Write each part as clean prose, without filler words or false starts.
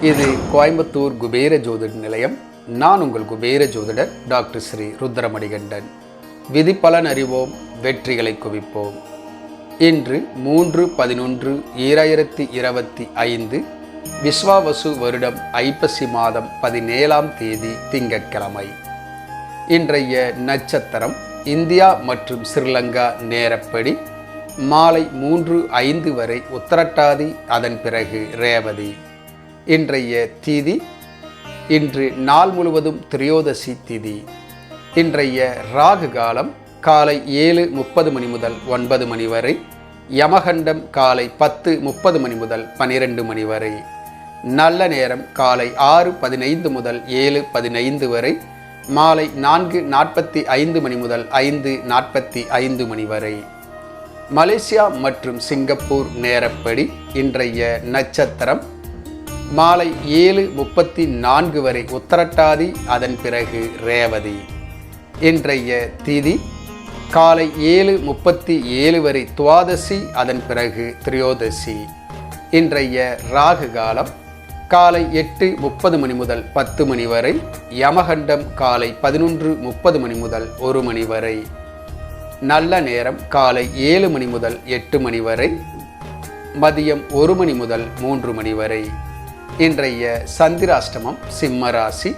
இது கோயம்புத்தூர் குபேர ஜோதிட நிலையம். நான் உங்கள் குபேர ஜோதிடர் டாக்டர் ஸ்ரீ ருத்ரமணிகண்டன். விதிப்பலன் அறிவோம், வெற்றிகளை குவிப்போம். இன்று 3/11/2025 விஸ்வாவசு வருடம் ஐப்பசி மாதம் 17ஆம் தேதி திங்கட்கிழமை. இன்றைய நட்சத்திரம் இந்தியா மற்றும் ஸ்ரீலங்கா நேரப்படி மாலை 3:05 வரை உத்திரட்டாதி, அதன் பிறகு ரேவதி. இன்றைய திதி, இன்று நாள் முழுவதும் திரையோதசி திதி. இன்றைய ராகு காலம் காலை 7:30 மணி முதல் 9 மணி வரை, யமகண்டம் காலை 10:30 மணி முதல் 12 மணி வரை, நல்ல நேரம் காலை 6:15 முதல் 7:15 வரை, மாலை 4:45 மணி முதல் 5:45 மணி வரை. மலேசியா மற்றும் சிங்கப்பூர் நேரப்படி இன்றைய நட்சத்திரம் மாலை 7:34 வரை உத்திரட்டாதி, அதன் பிறகு ரேவதி. இன்றைய திதி காலை 7:37 வரை துவாதசி, அதன் பிறகு திரையோதசி. இன்றைய ராகு காலம் காலை 8:30 மணி முதல் 10 மணி வரை, யமகண்டம் காலை 11:30 மணி முதல் 1 மணி வரை, நல்ல நேரம் காலை 7 மணி முதல் 8 மணி வரை, மதியம் 1 மணி முதல் 3 மணி வரை. இன்றைய சந்திராஷ்டமம் சிம்மராசி.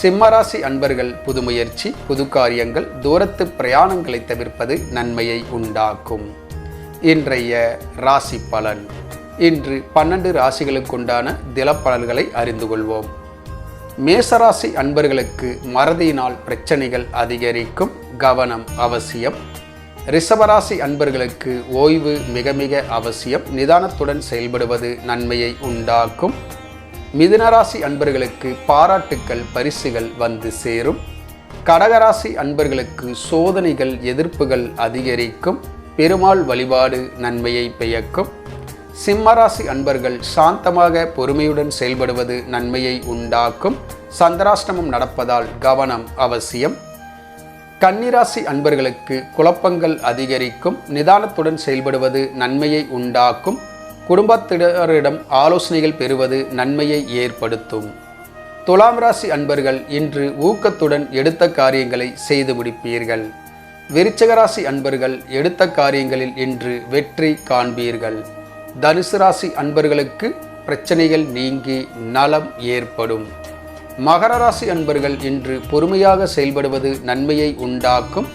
சிம்மராசி அன்பர்கள் புது முயற்சி, புது காரியங்கள், தூரத்து பிரயாணங்களை தவிர்ப்பது நன்மையை உண்டாக்கும். இன்றைய ராசி பலன். இன்று 12 ராசிகளுக்குண்டான தினப்பலன்களை அறிந்து கொள்வோம். மேசராசி அன்பர்களுக்கு மறதியினால் பிரச்சனைகள் அதிகரிக்கும், கவனம் அவசியம். ரிஷபராசி அன்பர்களுக்கு ஓய்வு மிக மிக அவசியம், நிதானத்துடன் செயல்படுவது நன்மையை உண்டாக்கும். மிதுனராசி அன்பர்களுக்கு பாராட்டுக்கள், பரிசுகள் வந்து சேரும். கடகராசி அன்பர்களுக்கு சோதனைகள், எதிர்ப்புகள் அதிகரிக்கும், பெருமாள் வழிபாடு நன்மையை பெயக்கும். சிம்மராசி அன்பர்கள் சாந்தமாக பொறுமையுடன் செயல்படுவது நன்மையை உண்டாக்கும், சந்திராஷ்டமம் நடப்பதால் கவனம் அவசியம். கன்னிராசி அன்பர்களுக்கு குழப்பங்கள் அதிகரிக்கும், நிதானத்துடன் செயல்படுவது நன்மையை உண்டாக்கும். குடும்பத்தினரிடம் ஆலோசனைகள் பெறுவது நன்மையை ஏற்படுத்தும். துலாம் ராசி அன்பர்கள் இன்று ஊக்கத்துடன் எடுத்த காரியங்களை செய்து முடிப்பீர்கள். விருச்சிக ராசி அன்பர்கள் எடுத்த காரியங்களில் இன்று வெற்றி காண்பீர்கள். தனுசு ராசி அன்பர்களுக்கு பிரச்சனைகள் நீங்கி நலம் ஏற்படும். மகர ராசி அன்பர்கள் இன்று பொறுமையாக செயல்படுவது நன்மையை உண்டாக்கும்,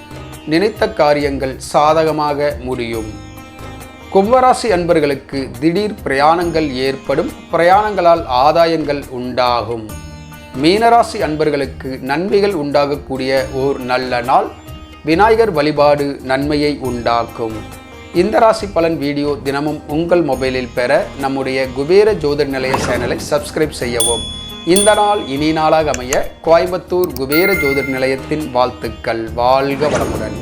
நினைத்த காரியங்கள் சாதகமாக முடியும். கும்பராசி அன்பர்களுக்கு திடீர் பிரயாணங்கள் ஏற்படும், பிரயாணங்களால் ஆதாயங்கள் உண்டாகும். மீனராசி அன்பர்களுக்கு நன்மைகள் உண்டாகக்கூடிய ஓர் நல்ல நாள், விநாயகர் வழிபாடு நன்மையை உண்டாக்கும். இந்த ராசி பலன் வீடியோ தினமும் உங்கள் மொபைலில் பெற நம்முடைய குபேர ஜோதிட நிலைய சேனலை சப்ஸ்கிரைப் செய்யவும். இந்த நாள் இனி நாளாக அமைய கோயம்புத்தூர் குபேர ஜோதிட நிலையத்தின் வாழ்த்துக்கள். வாழ்க வளமுடன்.